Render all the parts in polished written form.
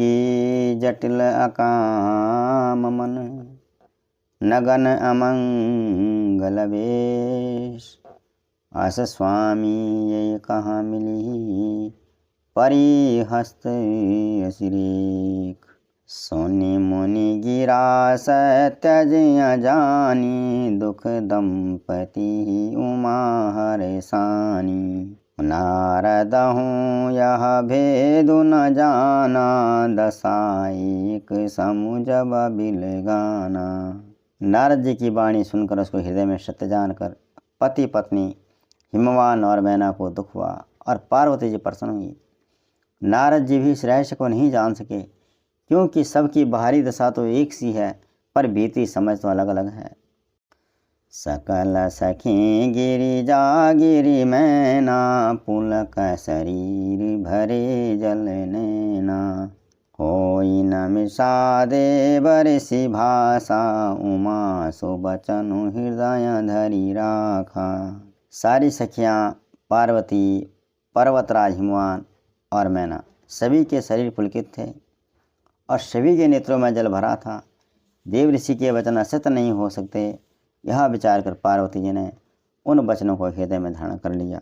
योगी जटिल अकाम मन, नगन अमंगल वेश। अस स्वामी ये कहाँ मिली, परी हस्त असिरेख। सोनि मुनि गिरा सत्यज जानी, दुख दंपति उमा हरसानी। नारद हूँ यह भेदु न जाना, दसाइक समुझब बिल गाना। नारद जी की वाणी सुनकर उसको हृदय में सत्य जानकर पति पत्नी हिमवान और मैना को दुख हुआ और पार्वती जी प्रसन्न हुई। नारद जी भी इस रहस्य को नहीं जान सके, क्योंकि सबकी बाहरी दशा तो एक सी है, पर भीतरी समझ तो अलग अलग है। सकल सखी गिरिजा गिरि मैना, पुलक शरीर भरे जल नैना। होई न मिषा देव ऋषि भाषा, उमा सो बचनु हृदय धरि राखा। सारी सखियाँ पार्वती, पर्वतराज हिमवान और मैना सभी के शरीर पुलकित थे और सभी के नेत्रों में जल भरा था। देव ऋषि के वचन असत्य नहीं हो सकते, यह विचार कर पार्वती जी ने उन वचनों को हृदय में धारण कर लिया।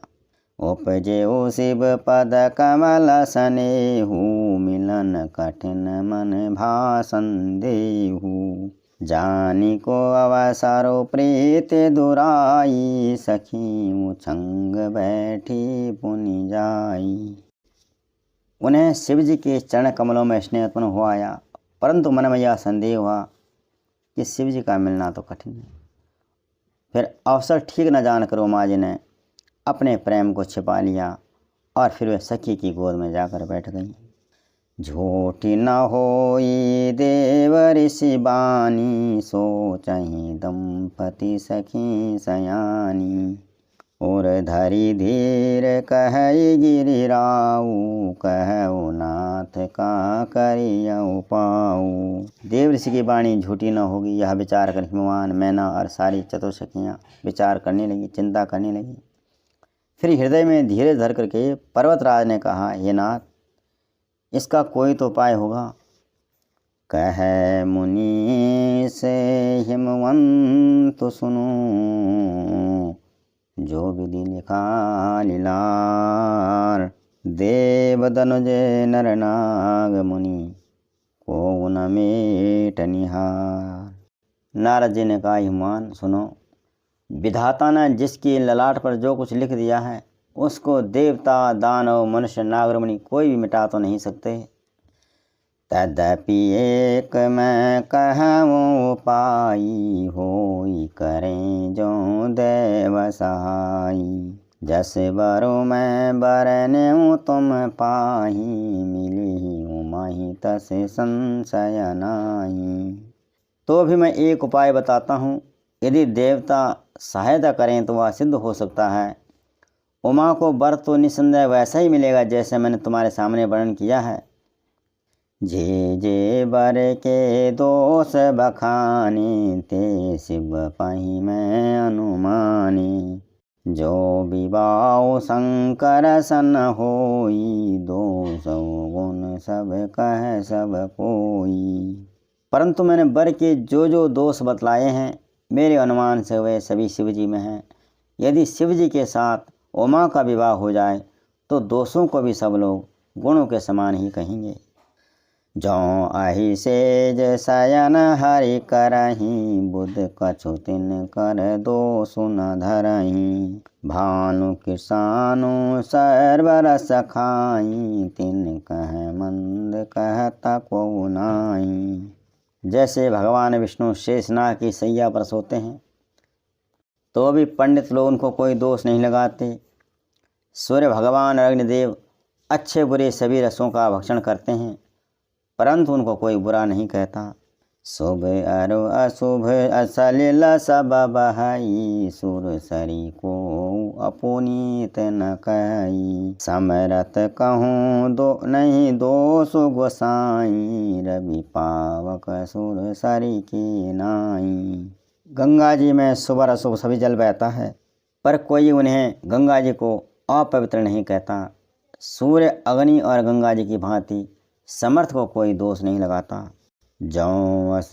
उपजे ओ शिव पद कमल सनेहु, मिलन कठिन मन भाषण देहु। जानी को अवसरो प्रीत दुराई, सखी उछंग बैठी पुनि जाई। उन्हें शिव जी के चरण कमलों में स्नेह उत्पन्न हो आया, परंतु मन में यह संदेह हुआ कि शिव जी का मिलना तो कठिन है। फिर अवसर ठीक न जानकर उमा जी ने अपने प्रेम को छिपा लिया और फिर वे सखी की गोद में जाकर बैठ गई। झूठी न होई देव ऋषि बानी, सोचहि दंपति सखी सयानी। और धरी धीर कहई गिरिराऊ, कहऊ नाथ का करियऊ पाऊ। देव ऋषि की वाणी झूठी न होगी, यह विचार कर हिमवान, मैना और सारी चतुर्सखियाँ विचार करने लगी, चिंता करने लगी। फिर हृदय में धीरज धर करके पर्वतराज ने कहा, हे नाथ, इसका कोई तो उपाय होगा। कह मुनि से हिमवंत सुनो, जो विधि लिखा लीलार। देव दनुज नर नाग मुनि, को न मेट निहार। नारद जी ने कहा, हिमवान सुनो, विधाता ने जिसकी ललाट पर जो कुछ लिख दिया है, उसको देवता, दानव, मनुष्य, नाग, मुनि कोई भी मिटा तो नहीं सकते। तदपि एक मैं कहूँ पाई, होई करें जो देव सहाई। जस बरो मैं बरने तुम पाही, मिली उमाही तस संशय नाही। तो भी मैं एक उपाय बताता हूँ, यदि देवता सहायता करें तो वह सिद्ध हो सकता है। उमा को वर तो निसंदेह वैसा ही मिलेगा जैसे मैंने तुम्हारे सामने वर्णन किया है। जे जे वर के दोष बखाने, ते शिव पाही मैं अनुमानी। जो विवाह शंकर सन होई, दोष गुण सब कह सब कोई। परंतु मैंने वर के जो दोष बतलाए हैं, मेरे अनुमान से वे सभी शिव जी में हैं। यदि शिव जी के साथ उमा का विवाह हो जाए तो दोषों को भी सब लोग गुणों के समान ही कहेंगे। जो आही सेज शयन हरि करही, बुध कछु तिन कर दोष न धरही। भानु किसानु सर्वरस खाई, तिन कह मंद कहता को नाई। जैसे भगवान विष्णु शेषनाग की सैया पर सोते हैं तो भी पंडित लोग उनको कोई दोष नहीं लगाते। सूर्य भगवान और अग्निदेव अच्छे बुरे सभी रसों का भक्षण करते हैं, परंतु उनको कोई बुरा नहीं कहता। शुभ अरु अशुभ असलिल सब बहाई, सुर सरी को अपुनीत न कही। समरत कहूँ दो नहीं दोष गोसाई, रवि पावक सुर सरी की नाई। गंगा जी में शुभ अशुभ सभी जल बहता है, पर कोई उन्हें गंगा जी को अपवित्र नहीं कहता। सूर्य अग्नि और गंगा जी की भांति समर्थ को कोई दोष नहीं लगाता। जौं अस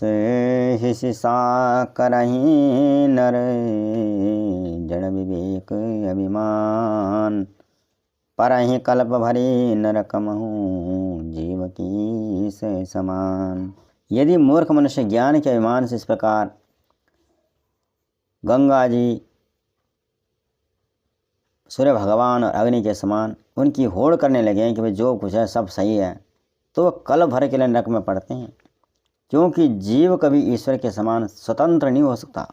हिस्सा करहीं नर, जड़ विवेक अभिमान, परहीं कल्प भरी नरक महूँ, जीव की से समान। यदि मूर्ख मनुष्य ज्ञान के अभिमान से इस प्रकार गंगा जी, सूर्य भगवान और अग्नि के समान उनकी होड़ करने लगे कि भाई जो कुछ है सब सही है, तो वह कल भर के लिए नरक में पड़ते हैं, क्योंकि जीव कभी ईश्वर के समान स्वतंत्र नहीं हो सकता।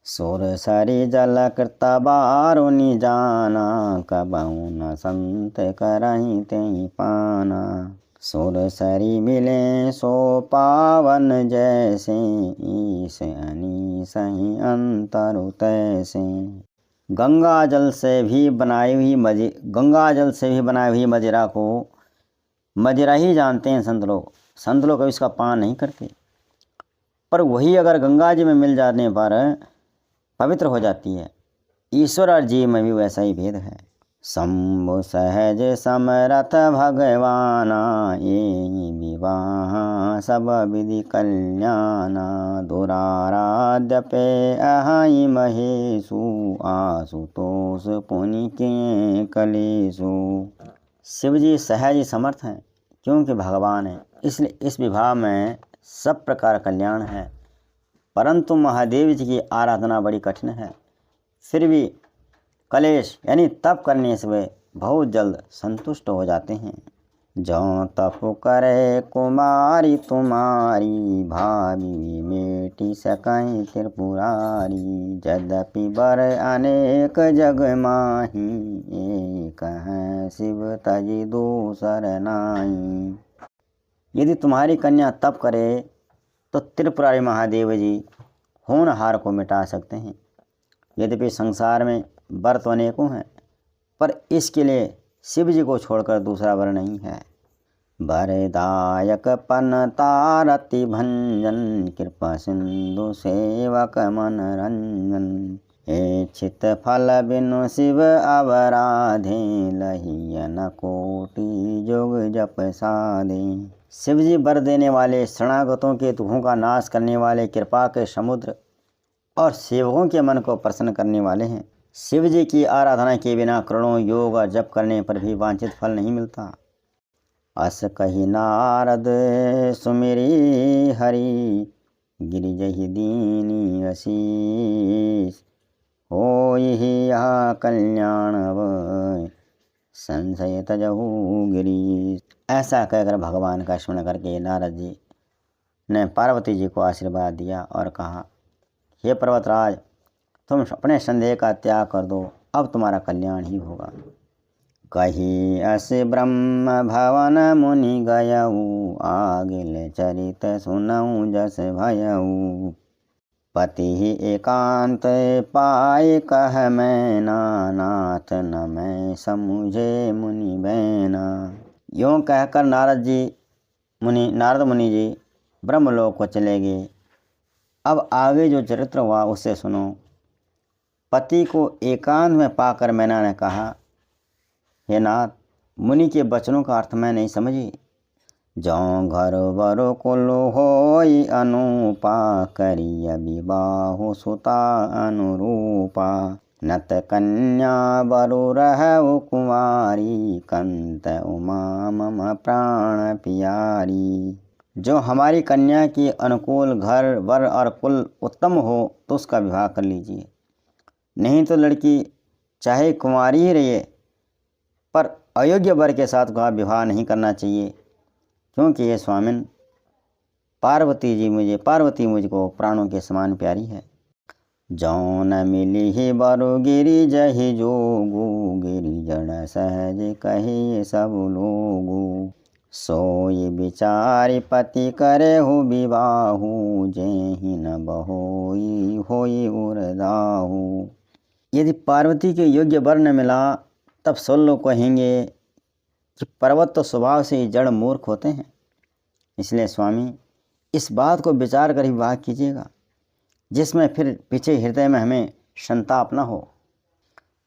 सुर सरी जल कृता बारुनि जाना, कबहु न संत करहीं तेहि पाना। सुर सरी मिले सो पावन जैसे, ईस अनीस ही अंतर तैसे। गंगा जल से भी बनाई हुई मदिरा को मदिरा ही जानते हैं संत लोग। संत लोग कभी इसका पान नहीं करते, पर वही अगर गंगा जी में मिल जाने पर पवित्र हो जाती है। ईश्वर और जीव में भी वैसा ही भेद है। शंभु सहज समरथ भगवाना, ये विवाह सब विधि कल्याणा। दुराराध्य पे अहाई महेशु, आशुतोष पुनि के कलेशु। शिव जी सहज ही समर्थ हैं, क्योंकि भगवान है, इसलिए इस विवाह में सब प्रकार कल्याण है। परंतु महादेव जी की आराधना बड़ी कठिन है, फिर भी कलेश यानी तप करने से वे बहुत जल्द संतुष्ट हो जाते हैं। जौं तप करे कुमारी तुम्हारी, भावी मेटी सकई त्रिपुरारी। यद्यपि बर अनेक जग माही, एक है शिव तजी दूसर नाई। यदि तुम्हारी कन्या तप करे तो त्रिपुरारी महादेव जी होनहार को मिटा सकते हैं। यद्यपि संसार में वर तो अनेकों हैं, पर इसके लिए शिव जी को छोड़कर दूसरा वर नहीं है। वरदायक पन तारति भंजन, कृपा सिंधु सेवक मन रंजन। इच्छित फल बिनु शिव अवराधे, लहियन कोटि जोग जप साधे। शिव जी वर देने वाले, शरणागतों के दुखों का नाश करने वाले, कृपा के समुद्र और सेवकों के मन को प्रसन्न करने वाले हैं। शिव जी की आराधना के बिना करोड़ों योग और जप करने पर भी वांछित फल नहीं मिलता। अस कही नारद सुमिरी हरि, गिरिजहि दीनी आशीष। होई यह कल्याण संशय तजहु गिरीश। ऐसा कहकर भगवान का स्मरण करके नारद जी ने पार्वती जी को आशीर्वाद दिया और कहा, हे पर्वतराज, तुम अपने संदेह का त्याग कर दो, अब तुम्हारा कल्याण ही होगा। कही अस ब्रह्म भवन मुनि गयऊ, आगिल चरित सुनऊ जस भयऊ। पति एकांत पाए कह मैना, नाथ न मैं समुझे मुनि बैना। यूँ कहकर नारद मुनि जी ब्रह्मलोक को चले गए। अब आगे जो चरित्र हुआ उससे सुनो। पति को एकांत में पाकर मैना ने कहा, हे नाथ, मुनि के वचनों का अर्थ मैं नहीं समझी। जौं घर बरो कुल होई अनुपा, करिय विवाह सुता अनुरूपा। नत कन्या बरु रहु कुमारी, कंत उमा मम प्राण प्यारी। जो हमारी कन्या के अनुकूल घर वर और कुल उत्तम हो तो उसका विवाह कर लीजिए, नहीं तो लड़की चाहे कुंवारी ही रहे, पर अयोग्य वर के साथ का विवाह नहीं करना चाहिए, क्योंकि ये स्वामिन पार्वती मुझको प्राणों के समान प्यारी है। जौं न मिली ही बरु गिरी जहि जोगु, गिरी जड़ सहज कहे सब लोगु। सोई विचारि पति करे हो विवाहु, जेहि न बहोई होई उरदाहु। यदि पार्वती के योग्य वर न मिला तब सब लोग कहेंगे कि पर्वत तो स्वभाव से ही जड़ मूर्ख होते हैं। इसलिए स्वामी, इस बात को विचार कर ही विवाह कीजिएगा, जिसमें फिर पीछे हृदय में हमें संताप न हो।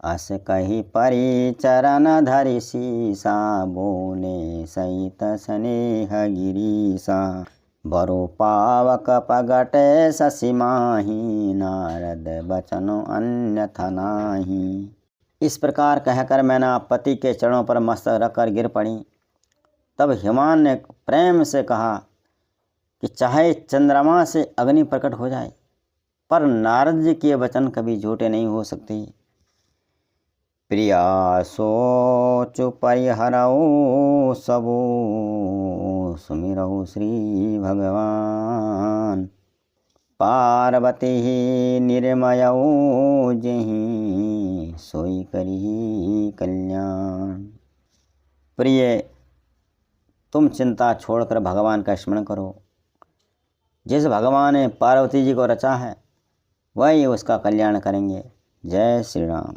अस कही परी चरण धरि सीसा, बोले सहित स्नेह गिरीसा। बरो पावक पगटे शशि माही, नारद बचनो अन्यथा नाही। इस प्रकार कहकर मैना पति के चरणों पर मस्तक रखकर गिर पड़ी। तब हिमान ने प्रेम से कहा कि चाहे चंद्रमा से अग्नि प्रकट हो जाए, पर नारद जी के वचन कभी झूठे नहीं हो सकते। प्रिया सोच परिहरऊ सबो, सुमिरऊ श्री भगवान। पार्वती निर्मयऊ जेहि, सोई करी कल्याण। प्रिय, तुम चिंता छोड़कर भगवान का स्मरण करो। जिस भगवान ने पार्वती जी को रचा है, वही उसका कल्याण करेंगे। जय श्री राम।